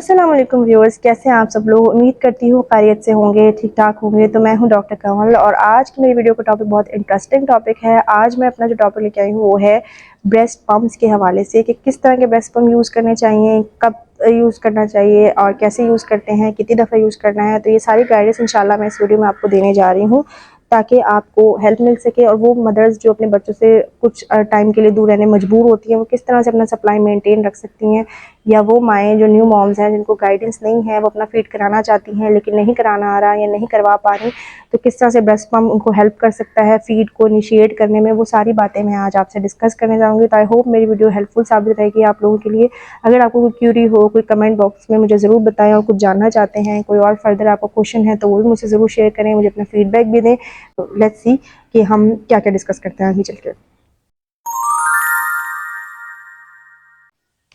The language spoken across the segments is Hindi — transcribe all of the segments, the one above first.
अस्सलाम वालेकुम व्यूअर्स, कैसे हैं आप सब लोग। उम्मीद करती हूँ खैरियत से होंगे, ठीक ठाक होंगे। तो मैं हूँ डॉक्टर कमल और आज की मेरी वीडियो का टॉपिक बहुत इंटरेस्टिंग टॉपिक है। आज मैं अपना जो टॉपिक लेके आई हूँ वो है ब्रेस्ट पम्प्स के हवाले से कि किस तरह के ब्रेस्ट पम्प यूज़ करने चाहिए, कब यूज़ करना चाहिए और कैसे यूज़ करते हैं, कितनी दफ़ा यूज़ करना है। तो ये सारी गाइडेंस इंशाल्लाह मैं इस वीडियो में आपको देने जा रही हूँ ताकि आपको हेल्प मिल सके। और वो मदर्स जो अपने बच्चों से कुछ टाइम के लिए दूर रहने मजबूर होती हैं, वो किस तरह से अपना सप्लाई मेंटेन रख सकती हैं, या वो माएँ जो न्यू मॉम्स हैं जिनको गाइडेंस नहीं है, वो अपना फीड कराना चाहती हैं लेकिन नहीं कराना आ रहा या नहीं करवा पा रही, तो किस तरह से ब्रेस्ट पम्प उनको हेल्प कर सकता है फीड को इनिशिएट करने में। वो सारी बातें मैं आज आपसे डिस्कस करने जाऊँगी। तो आई होप मेरी वीडियो हेल्पफुल साबित रहेगी आप लोगों के लिए। अगर आपको कोई क्यूरी हो, कोई कमेंट बॉक्स में मुझे ज़रूर बताएं, और कुछ जानना चाहते हैं, कोई और फर्दर आपका क्वेश्चन है तो वो भी मुझसे ज़रूर शेयर करें, मुझे अपना फीडबैक भी दें। तो लेट्स सी कि हम क्या क्या डिस्कस करते हैं आगे चल के।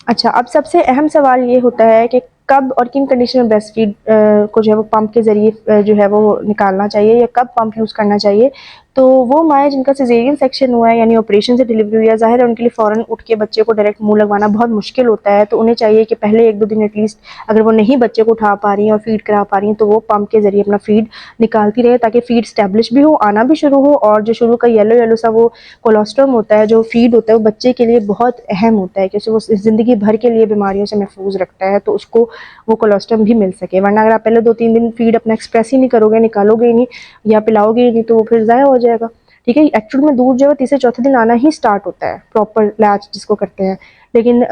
अच्छा, अब सबसे अहम सवाल ये होता है कि कब और किन कंडीशन में ब्रेस्ट फीड को जो है वो पंप के ज़रिए जो है वो निकालना चाहिए, या कब पंप यूज़ करना चाहिए। तो वो माएँ जिनका सिजेरियन सेक्शन हुआ है, यानी ऑपरेशन से डिलीवरी हुई है, ज़ाहिर है उनके लिए फ़ौरन उठ के बच्चे को डायरेक्ट मुँह लगवाना बहुत मुश्किल होता है। तो उन्हें चाहिए कि पहले 1-2 दिन एटलीस्ट, अगर वो नहीं बच्चे को उठा पा रही हैं और फीड करा पा रही हैं, तो वो पंप के ज़रिए अपना फीड निकालती रहे ताकि फीड स्टैब्लिश भी हो, आना भी शुरू हो। और जो शुरू का येलो येलो सा वो कोलोस्ट्रम होता है, जो फीड होता है, वो बच्चे के लिए बहुत अहम होता है क्योंकि वो ज़िंदगी भर के लिए बीमारियों से महफूज रखता है। तो उसको वो कोलोस्ट्रम भी मिल सके, वरना अगर आप पहले 2-3 दिन फीड अपना एक्सप्रेस ही नहीं करोगे, निकालोगे ही नहीं या पिलाओगे ही नहीं, तो वो फिर ज़ाया हो जाएगा। ठीक है, एक्चुअल में दूध जो है तीसरे चौथे दिन आना ही स्टार्ट होता है, प्रॉपर लैच जिसको करते हैं। लेकिन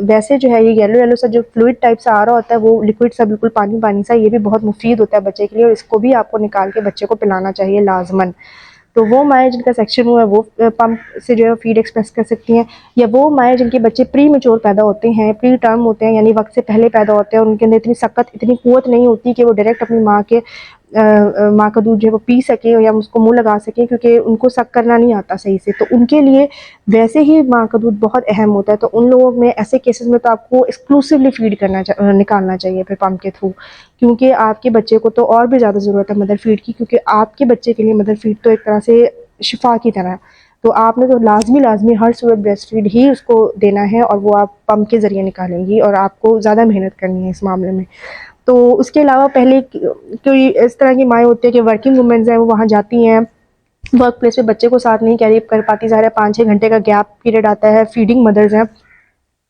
वैसे जो है ये येलो येलो सा जो फ्लूइड टाइप सा आ रहा होता है, वो लिक्विड सा, बिल्कुल पानी पानी सा, ये भी बहुत मुफीद होता है बच्चे के लिए, और इसको भी आपको निकाल के बच्चे को पिलाना चाहिए लाजमन। तो वो माएँ जिनका सेक्शन हुआ है वो पंप से जो है फीड एक्सप्रेस कर सकती हैं, या वो माएँ जिनके बच्चे प्री मैच्योर पैदा होते हैं, प्री टर्म होते हैं, यानी वक्त से पहले पैदा होते हैं, और उनके अंदर इतनी सख्त, इतनी कुव्वत नहीं होती कि वो डायरेक्ट अपनी माँ का दूध जो है वो पी सकें या उसको मुँह लगा सकें, क्योंकि उनको सक करना नहीं आता सही से। तो उनके लिए वैसे ही माँ का दूध बहुत अहम होता है। तो उन लोगों में, ऐसे केसेस में, तो आपको एक्सक्लूसिवली फीड निकालना चाहिए फिर पंप के थ्रू, क्योंकि आपके बच्चे को तो और भी ज़्यादा ज़रूरत है मदर फीड की, क्योंकि आपके बच्चे के लिए मदर फीड तो एक तरह से शिफा की तरह है। तो आपने तो लाजमी हर सूरत ब्रेस्ट फीड ही उसको देना है, और वो आप पंप के ज़रिए निकालेंगी, और आपको ज़्यादा मेहनत करनी है इस मामले में। तो उसके अलावा पहले कोई इस तरह की माएँ होती है कि वर्किंग वुमेन्स हैं, वो वहाँ जाती हैं, वर्क प्लेस पे बच्चे को साथ नहीं कैरी कर पाती, ज़ाहिर है 5-6 घंटे का गैप पीरियड आता है, फीडिंग मदर्स हैं,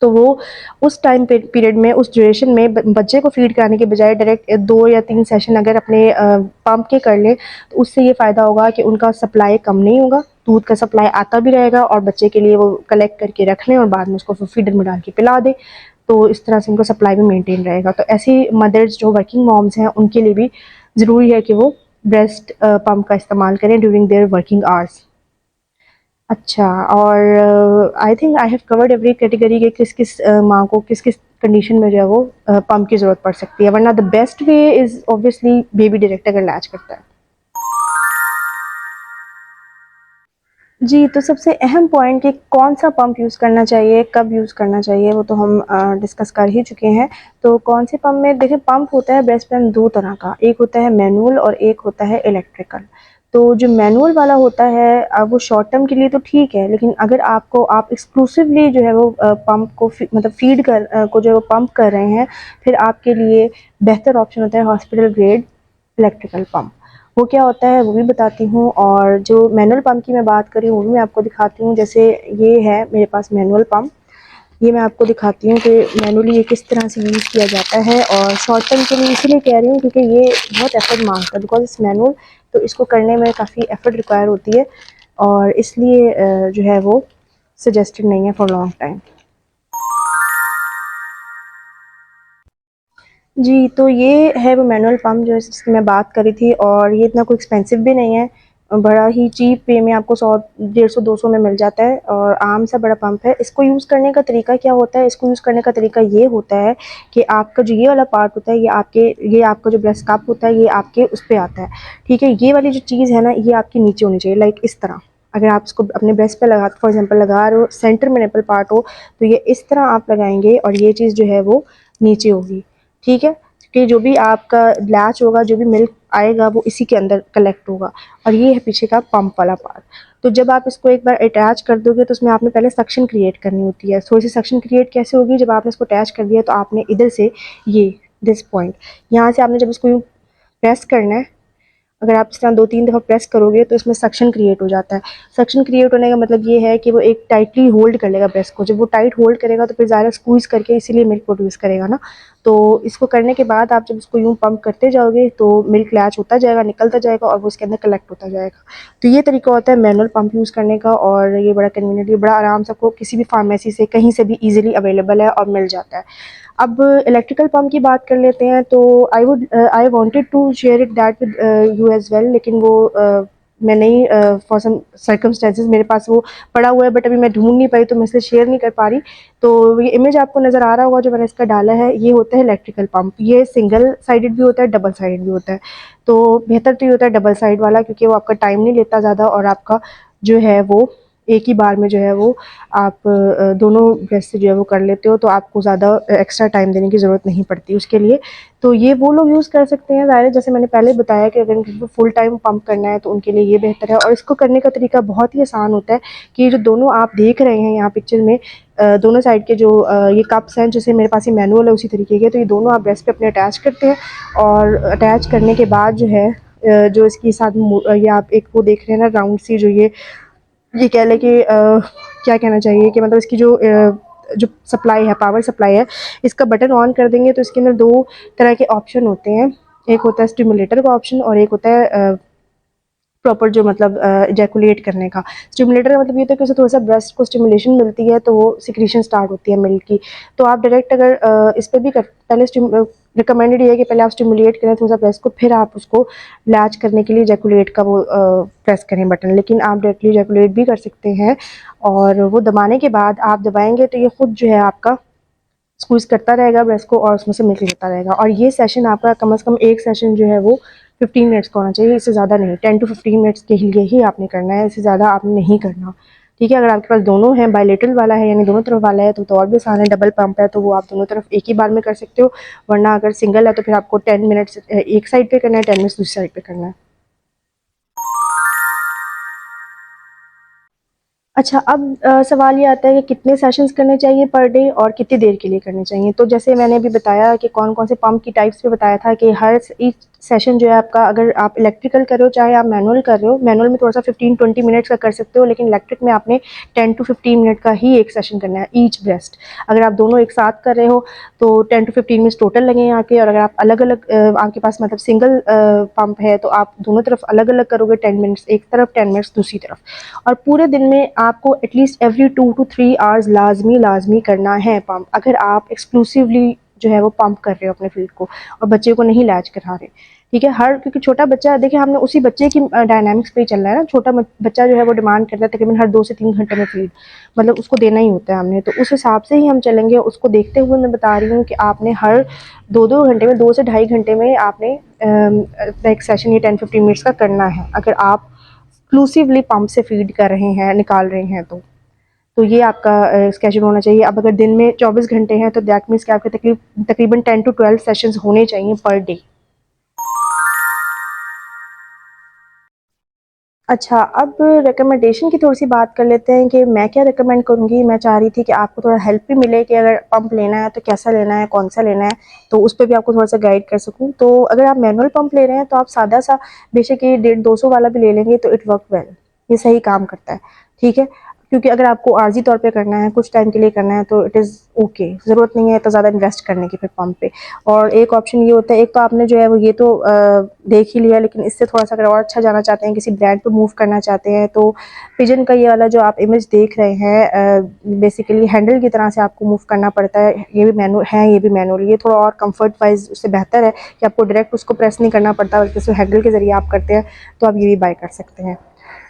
तो वो उस टाइम पीरियड में, उस ड्यूरेशन में बच्चे को फीड कराने के बजाय डायरेक्ट 2 या 3 सेशन अगर अपने पंप के कर लें, तो उससे ये फ़ायदा होगा कि उनका सप्लाई कम नहीं होगा, दूध का सप्लाई आता भी रहेगा, और बच्चे के लिए वो कलेक्ट करके रख लें और बाद में उसको फीडर में डाल के पिला दें। तो इस तरह से उनका सप्लाई भी मेंटेन रहेगा। तो ऐसी मदर्स जो वर्किंग मॉम्स हैं, उनके लिए भी ज़रूरी है कि वो ब्रेस्ट पंप का इस्तेमाल करें ड्यूरिंग देयर वर्किंग आवर्स। अच्छा, और I think I have covered every category के किस किस माँ को किस किस कंडीशन में जो है वो पंप की ज़रूरत पड़ सकती है। वरना the best way is obviously baby direct अगर लैच करता है। जी, तो सबसे अहम पॉइंट कि कौन सा पंप यूज़ करना चाहिए, कब यूज़ करना चाहिए, वो तो हम डिस्कस कर ही चुके हैं। तो कौन से पंप में, देखिए पंप होता है ब्रेस्ट पंप 2 तरह का, एक होता है मैनुअल और एक होता है इलेक्ट्रिकल। तो जो मैनुअल वाला होता है वो शॉर्ट टर्म के लिए तो ठीक है, लेकिन अगर आप एक्सक्लूसिवली जो है वो पंप को मतलब फीड को जो है वो पंप कर रहे हैं, फिर आपके लिए बेहतर ऑप्शन होता है हॉस्पिटल ग्रेड इलेक्ट्रिकल पंप। वो क्या होता है वो भी बताती हूँ, और जो मैनुअल पंप की मैं बात करी वो भी मैं आपको दिखाती हूँ। जैसे ये है मेरे पास मैनुअल पंप, ये मैं आपको दिखाती हूँ कि मैनुअली ये किस तरह से यूज़ किया जाता है। और शॉर्ट टर्म के लिए इसलिए कह रही हूँ क्योंकि ये बहुत एफर्ट मांगता है, बिकॉज इट्स मैनुअल, तो इसको करने में काफ़ी एफर्ट रिक्वायर होती है, और इसलिए जो है वो सजेस्टेड नहीं है फॉर लॉन्ग टाइम। जी, तो ये है वो मैनुअल पंप जो जिसकी मैं बात करी थी, और ये इतना कोई एक्सपेंसिव भी नहीं है, बड़ा ही चीप वे में आपको 100, 150, 200 में मिल जाता है, और आम सा बड़ा पंप है। इसको यूज़ करने का तरीका क्या होता है, इसको यूज़ करने का तरीका ये होता है कि आपका जो ये वाला पार्ट होता है, ये आपका जो ब्रेस्ट कप होता है, ये आपके उस पे आता है, ठीक है। ये वाली जो चीज़ है ना, ये आपके नीचे होनी चाहिए, लाइक इस तरह। अगर आप इसको अपने ब्रेस्ट पे फॉर एग्जांपल लगा रहे हो, सेंटर में निपल पार्ट हो, तो ये इस तरह आप लगाएंगे, और ये चीज़ जो है वो नीचे होगी, ठीक है। कि जो भी आपका लैच होगा, जो भी मिल्क आएगा, वो इसी के अंदर कलेक्ट होगा, और ये है पीछे का पंप वाला पार्ट। तो जब आप इसको एक बार अटैच कर दोगे तो उसमें आपने पहले सक्शन क्रिएट करनी होती है। थोड़ी सी सक्शन क्रिएट कैसे होगी, जब आपने इसको अटैच कर दिया तो आपने इधर से ये दिस पॉइंट यहाँ से आपने जब इसको यूँ प्रेस करना है, अगर आप इस तरह 2-3 दफ़ा प्रेस करोगे तो इसमें सक्शन क्रिएट हो जाता है। सक्शन क्रिएट होने का मतलब ये है कि वो एक टाइटली होल्ड कर लेगा ब्रेस्ट को। जब वो टाइट होल्ड करेगा तो फिर ज़्यादा स्क्वीज़ करके इसीलिए मिल्क प्रोड्यूस करेगा ना। तो इसको करने के बाद आप जब इसको यूँ पंप करते जाओगे तो मिल्क लैच होता जाएगा, निकलता जाएगा और वो इसके अंदर कलेक्ट होता जाएगा। तो ये तरीका होता है मैनुअल पंप यूज़ करने का, और ये बड़ा कन्वीनियंट, ये बड़ा आराम से आपको किसी भी फार्मेसी से कहीं से भी ईज़िली अवेलेबल है और मिल जाता है। अब इलेक्ट्रिकल पंप की बात कर लेते हैं। तो I wanted to share it that with you as well, लेकिन वो मैं नहीं, फॉर सम सर्कमस्टेंसेस मेरे पास वो पड़ा हुआ है, बट अभी मैं ढूंढ नहीं पाई तो मैं इसलिए शेयर नहीं कर पा रही। तो ये इमेज आपको नज़र आ रहा होगा जो मैंने इसका डाला है, ये होता है इलेक्ट्रिकल पंप। ये सिंगल साइडेड भी होता है, डबल साइडेड भी होता है। तो बेहतर तो ये होता है डबल साइड वाला, क्योंकि वो आपका टाइम नहीं लेता ज़्यादा और आपका जो है वो एक ही बार में जो है वो आप दोनों ब्रेस्ट से जो है वो कर लेते हो, तो आपको ज़्यादा एक्स्ट्रा टाइम देने की ज़रूरत नहीं पड़ती उसके लिए। तो ये वो लोग यूज़ कर सकते हैं, ज़ाहिर है जैसे मैंने पहले बताया कि अगर इनको फुल टाइम पंप करना है तो उनके लिए ये बेहतर है। और इसको करने का तरीका बहुत ही आसान होता है कि जो दोनों आप देख रहे हैं यहाँ पिक्चर में, दोनों साइड के जो ये कप्स हैं, जैसे मेरे पास ये मैनुअल है उसी तरीके के, तो ये दोनों आप ब्रेस्ट पे अपने अटैच करते हैं। और अटैच करने के बाद जो है जो इसके साथ ये आप एक वो देख रहे हैं ना राउंड सी, जो ये कह लें कि क्या कहना चाहिए कि मतलब इसकी जो सप्लाई है, पावर सप्लाई है, इसका बटन ऑन कर देंगे तो इसके अंदर 2 तरह के ऑप्शन होते हैं। एक होता है स्टिमुलेटर का ऑप्शन और एक होता है प्रॉपर जो मतलब इजैकुलेट करने का। स्टिमुलेटर का मतलब ये होता है कि उसे थोड़ा सा ब्रेस्ट को स्टिमुलेशन मिलती है तो वो सिक्रीशन स्टार्ट होती है मिल्क की। तो आप डायरेक्ट अगर इस पर भी पहले रिकमेंडेड ये है कि पहले आप स्टिमुलेट करें थोड़ा सा ब्रेस्ट को, फिर आप उसको लैच करने के लिए इजैकुलेट का वो प्रेस करें बटन। लेकिन आप डायरेक्टली इजैकुलेट भी कर सकते हैं, और वो दबाने के बाद आप दबाएंगे तो ये खुद जो है आपका स्क्वीज़ करता रहेगा ब्रेस्ट को और उसमें से मिल्क लेता रहेगा। और ये सेशन आपका कम से कम एक सेशन जो है वो 15 मिनट्स का होना चाहिए, इससे ज़्यादा नहीं। 10 to 15 मिनट्स के लिए ही आपने करना है, इससे ज़्यादा आपने नहीं करना। ठीक है, अगर आपके पास दोनों हैं, बायलेटरल वाला है यानी दोनों तरफ वाला है, तो और भी आसान है। डबल पंप है तो वो आप दोनों तरफ एक ही बार में कर सकते हो, वरना अगर सिंगल है तो फिर आपको 10 मिनट्स एक साइड पे करना है, 10 मिनट्स दूसरी साइड पे करना है। अच्छा, अब सवाल ये आता है कि कितने सेशंस करने चाहिए पर डे और कितनी देर के लिए करने चाहिए। तो जैसे मैंने अभी बताया कि कौन-कौन से पंप की टाइप्स पे बताया था कि हर ईच सेशन जो है आपका, अगर आप इलेक्ट्रिकल कर रहे हो चाहे आप मैनुअल कर रहे हो, मैनुअल में थोड़ा-सा 15-20 मिनट्स का कर सकते हो, लेकिन इलेक्ट्रिक में आपने 10 टू 15 मिनट का ही एक सेशन करना है ईच ब्रेस्ट। अगर आप दोनों एक साथ कर रहे हो तो 10 टू 15 मिनट्स टोटल लगेंगे आपके, और अगर आप अलग-अलग आपके पास मतलब सिंगल पंप है तो आप दोनों तरफ अलग-अलग करोगे, 10 मिनट्स एक तरफ, 10 मिनट्स दूसरी तरफ। और पूरे दिन में आपको एटलीस्ट एवरी 2 to 3 आवर्स लाजमी करना है पंप, अगर आप एक्सक्लूसिवली जो है वो पंप कर रहे हो अपने फीड को और बच्चे को नहीं लैच करा रहे। ठीक है, हर क्योंकि छोटा बच्चा, देखिए हमने उसी बच्चे की डायनामिक्स पे ही चल रहा है ना। छोटा बच्चा जो है वो डिमांड करता है तकरीबन हर 2 से 3 घंटे में फीड, मतलब उसको देना ही होता है हमने, तो उस हिसाब से ही हम चलेंगे। उसको देखते हुए मैं बता रही हूँ कि आपने हर 2-2 घंटे में, 2 से ढाई घंटे में आपने एक सेशन ये 10-15 मिनट्स का करना है, अगर आप एक्सक्लूसिवली पंप से फीड कर रहे हैं, निकाल रहे हैं तो ये आपका स्केड्यूल होना चाहिए। अब अगर दिन में 24 घंटे हैं तो दैट मीन्स कि आपके तकरीबन 10 to 12 सेशंस होने चाहिए पर डे। अच्छा, अब रिकमेंडेशन की थोड़ी-सी बात कर लेते हैं कि मैं क्या रिकमेंड करूँगी। मैं चाह रही थी कि आपको थोड़ा हेल्प भी मिले कि अगर पंप लेना है तो कैसा लेना है, कौन-सा लेना है, तो उस पे भी आपको थोड़ा-सा गाइड कर सकूँ। तो अगर आप मैनुअल पंप ले रहे हैं तो आप सादा-सा बेशक ये 150-200 वाला भी ले लेंगे तो इट वर्क वेल, ये सही काम करता है। ठीक है? क्योंकि अगर आपको आर्ज़ी तौर पे करना है, कुछ टाइम के लिए करना है तो इट इज़ ओके, ज़रूरत नहीं है इतना ज़्यादा इन्वेस्ट करने की फिर पंप पे। और एक ऑप्शन ये होता है, एक तो आपने जो है वो ये तो देख ही लिया, लेकिन इससे थोड़ा-सा अगर और अच्छा जाना चाहते हैं, किसी ब्रांड पे मूव करना चाहते हैं, तो पिजन का ये वाला जो आप इमेज देख रहे हैं, बेसिकली हैंडल की तरह से आपको मूव करना पड़ता है। ये भी मैनुअल है, ये भी मैनुअल। ये थोड़ा और कम्फर्ट वाइज़ उससे बेहतर है कि आपको डायरेक्ट उसको प्रेस नहीं करना पड़ता, बल्कि उसको हैंडल के ज़रिए आप करते हैं, तो आप ये भी बाय कर सकते हैं।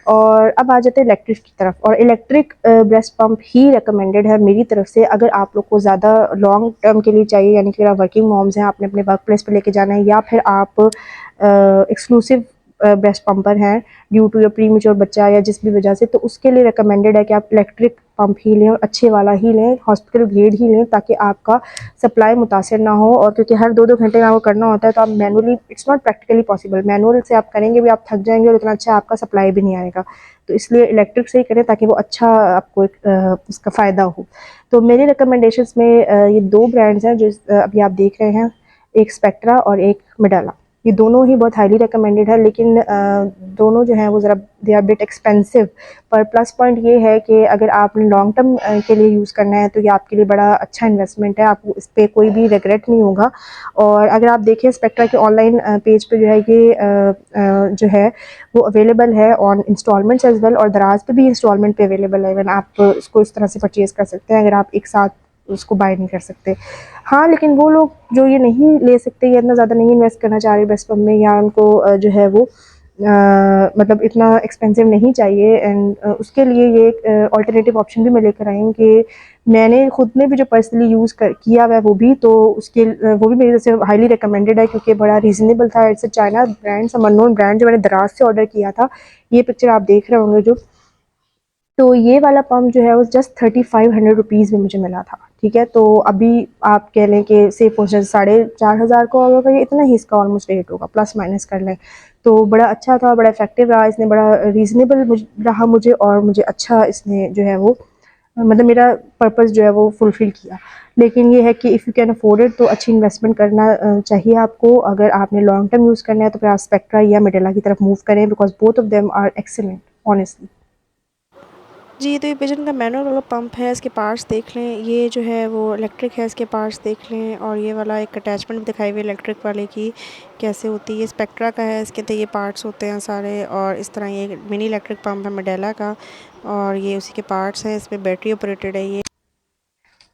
और अब आ जाते हैं इलेक्ट्रिक की तरफ, और इलेक्ट्रिक ब्रेस्ट पंप ही रिकमेंडेड है मेरी तरफ से अगर आप लोग को ज़्यादा लॉन्ग टर्म के लिए चाहिए, यानी कि आप वर्किंग मॉम्स हैं, आपने अपने वर्क प्लेस पे लेके जाना है, या फिर आप एक्सक्लूसिव ब्रेस्ट पंपर हैं ड्यू टू योर प्रीमेच्योर बच्चा या जिस भी वजह से, तो उसके लिए रिकमेंडेड है कि आप इलेक्ट्रिक पंप ही लें और अच्छे वाला ही लें, हॉस्पिटल ग्रेड ही लें, ताकि आपका सप्लाई मुतासर ना हो। और क्योंकि हर 2-2 घंटे में आपको करना होता है, तो आप manually, it's not practically possible, manual से आप करेंगे भी आप थक जाएंगे और इतना अच्छा आपका सप्लाई भी नहीं आएगा। तो इसलिए इलेक्ट्रिक से ही करें ताकि वो अच्छा आपको इसका फ़ायदा हो। तो मेरी रिकमेंडेशंस में ये 2 ब्रांड्स हैं जो अभी आप देख रहे हैं, एक स्पेक्ट्रा और एक मेडाला। ये दोनों ही बहुत हाईली रिकमेंडेड है, लेकिन दोनों जो हैं वो ज़रा दे आर बिट एक्सपेंसिव। पर प्लस पॉइंट ये है कि अगर आपने लॉन्ग टर्म के लिए यूज़ करना है तो ये आपके लिए बड़ा अच्छा इन्वेस्टमेंट है, आपको इस पर कोई भी रिग्रेट नहीं होगा। और अगर आप देखें स्पेक्ट्रा के ऑनलाइन पेज पे जो है ये जो है वो अवेलेबल है ऑन इंस्टॉलमेंट्स एज वेल, और दराज पे भी इंस्टॉलमेंट पे अवेलेबल है। इवन आप इसको इस तरह से परचेज़ कर सकते हैं अगर आप एक साथ उसको बाय नहीं कर सकते। हाँ, लेकिन वो लोग जो ये नहीं ले सकते या इतना ज़्यादा नहीं इन्वेस्ट करना चाह रहे ब्रेस्ट पंप में, या उनको जो है वो मतलब इतना एक्सपेंसिव नहीं चाहिए, एंड उसके लिए ये एक अल्टरनेटिव ऑप्शन भी मैं लेकर आई हूँ कि मैंने खुद ने भी जो पर्सनली यूज़ किया हुआ है वो भी, तो उसके वो भी मेरी तरफ से हाईली रिकमेंडेड है क्योंकि बड़ा रीज़नेबल था। It's a China brand, some unknown brand, जो मैंने दराज से ऑर्डर किया था। ये पिक्चर आप देख रहे होंगे जो, तो ये वाला पम्प जो है वो जस्ट 3500 में मुझे मिला था। ठीक है, तो अभी आप कह लें कि सेफ हो 4500 का होगा, ये इतना ही इसका ऑलमोस्ट रेट होगा, प्लस माइनस कर लें। तो बड़ा अच्छा था, बड़ा इफेक्टिव रहा, इसने बड़ा रीज़नेबल रहा मुझे, और मुझे अच्छा इसने जो है वो मतलब मेरा पर्पस जो है वो फुलफ़िल किया। लेकिन ये है कि if you can afford it तो अच्छी इन्वेस्टमेंट करना चाहिए आपको। अगर आपने लॉन्ग टर्म यूज़ करना है तो फिर आप स्पेक्ट्रा या मेडेला की तरफ मूव करें, because both of them are excellent honestly. जी, तो ये पिजन का मैनुअल वाला पंप है, इसके पार्ट्स देख लें। ये जो है वो इलेक्ट्रिक है, इसके पार्ट्स देख लें। और ये वाला एक अटैचमेंट दिखाई हुई इलेक्ट्रिक वाले की कैसे होती है। ये स्पेक्ट्रा का है, इसके अंदर ये पार्ट्स होते हैं सारे। और इस तरह ये मिनी इलेक्ट्रिक पंप है मेडेला का, और ये उसी के पार्ट्स हैं। इसमें बैटरी ऑपरेटेड है ये।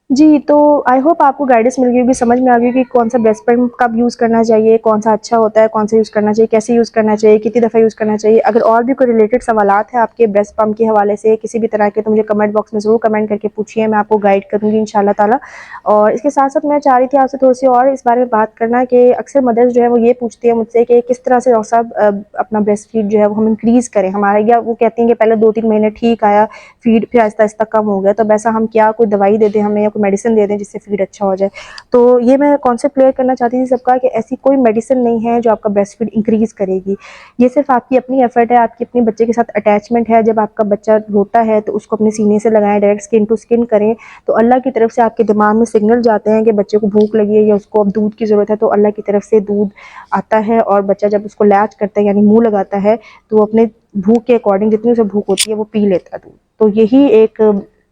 जी, तो आई होप आपको गाइडेंस मिल गई होगी, समझ में आ गई कि कौन सा ब्रेस्ट पंप कब यूज़ करना चाहिए, कौन सा अच्छा होता है, कौन सा यूज़ करना चाहिए, कैसे यूज़ करना चाहिए, कितनी दफ़ा यूज़ करना चाहिए। अगर और भी कोई रिलेटेड सवालात हैं आपके ब्रेस्ट पंप के हवाले से किसी भी तरह के, तो मुझे कमेंट बॉक्स में ज़रूर कमेंट करके पूछिए, मैं आपको गाइड करूँगी इंशाल्लाह ताला। और इसके साथ-साथ मैं चाह रही थी आपसे थोड़ी-सी और इस बारे में बात करना कि अक्सर मदर्स जो है वो ये पूछती है मुझसे कि किस तरह से डॉक्टर साहब अपना ब्रेस्ट फीड जो है वो हम इंक्रीज़ करें। हमारा, या वो कहती हैं कि पहले 2-3 महीने ठीक आया फीड, फिर आहिस्ता-आहिस्ता कम हो गया, तो वैसा हम क्या कोई दवाई दे दें हमें या कोई मेडिसिन दे दें जिससे फीड अच्छा हो जाए। तो ये मैं कॉन्सेप्ट क्लियर करना चाहती थी सबका कि ऐसी कोई मेडिसिन नहीं है जो आपका ब्रेस्ट फीड इंक्रीज़ करेगी। ये सिर्फ आपकी अपनी एफर्ट है, आपकी अपने बच्चे के साथ अटैचमेंट है। जब आपका बच्चा रोता है तो उसको अपने सीने से लगाएं, डायरेक्ट स्किन टू स्किन करें, तो अल्लाह की तरफ से आपके दिमाग में सिग्नल जाते हैं कि बच्चे को भूख लगी है या उसको अब दूध की ज़रूरत है, तो अल्लाह की तरफ से दूध आता है। और बच्चा जब उसको लैच करता है यानी मुँह लगाता है, तो वो अपने भूख के अकॉर्डिंग जितनी उसे भूख होती है वो पी लेता है दूध। तो यही एक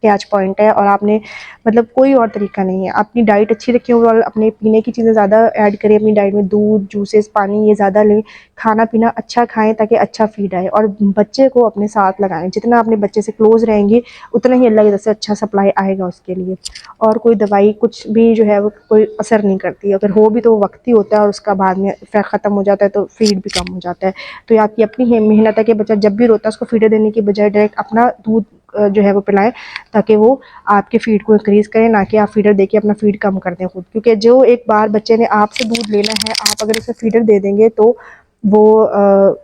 कैच पॉइंट है, और आपने मतलब कोई और तरीका नहीं है। अपनी डाइट अच्छी रखें ओवरऑल, अपने पीने की चीज़ें ज़्यादा ऐड करें अपनी डाइट में, दूध, जूसेस, पानी ये ज़्यादा लें, खाना पीना अच्छा खाएं ताकि अच्छा फीड आए, और बच्चे को अपने साथ लगाएं। जितना अपने बच्चे से क्लोज रहेंगे उतना ही अल्लाह की तरफ से अच्छा सप्लाई आएगा उसके लिए। और कोई दवाई कुछ भी जो है वो कोई असर नहीं करती, अगर हो भी तो वो वक्ती होता है और उसका बाद में इफेक्ट ख़त्म हो जाता है, तो फीड भी कम हो जाता है। तो ये आपकी अपनी मेहनत है कि बच्चा जब भी रोता है उसको फीडर देने की बजाय डायरेक्ट अपना दूध जो है वो पिलाएं, ताकि वो आपके फीड को इंक्रीज़ करें, ना कि आप फीडर देके अपना फीड कम कर दें खुद। क्योंकि जो एक बार बच्चे ने आपसे दूध लेना है, आप अगर उसे फीडर दे देंगे तो वो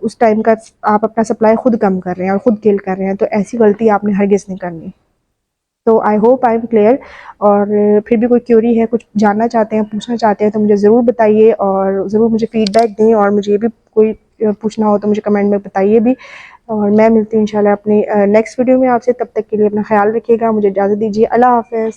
उस टाइम का आप अपना सप्लाई खुद कम कर रहे हैं और खुद किल कर रहे हैं। तो ऐसी गलती आपने हरगिज़ नहीं करनी। तो I hope I am clear. और फिर भी कोई क्यूरी है, कुछ जानना चाहते हैं, पूछना चाहते हैं, तो मुझे ज़रूर बताइए और ज़रूर मुझे फ़ीडबैक दें। और मुझे भी कोई पूछना हो तो मुझे कमेंट में बताइए भी। और मैं मिलती हूँ इंशाल्लाह अपनी नेक्स्ट वीडियो में आपसे। तब तक के लिए अपना ख्याल रखिएगा, मुझे इजाज़त दीजिए। अल्लाह हाफ़िज़।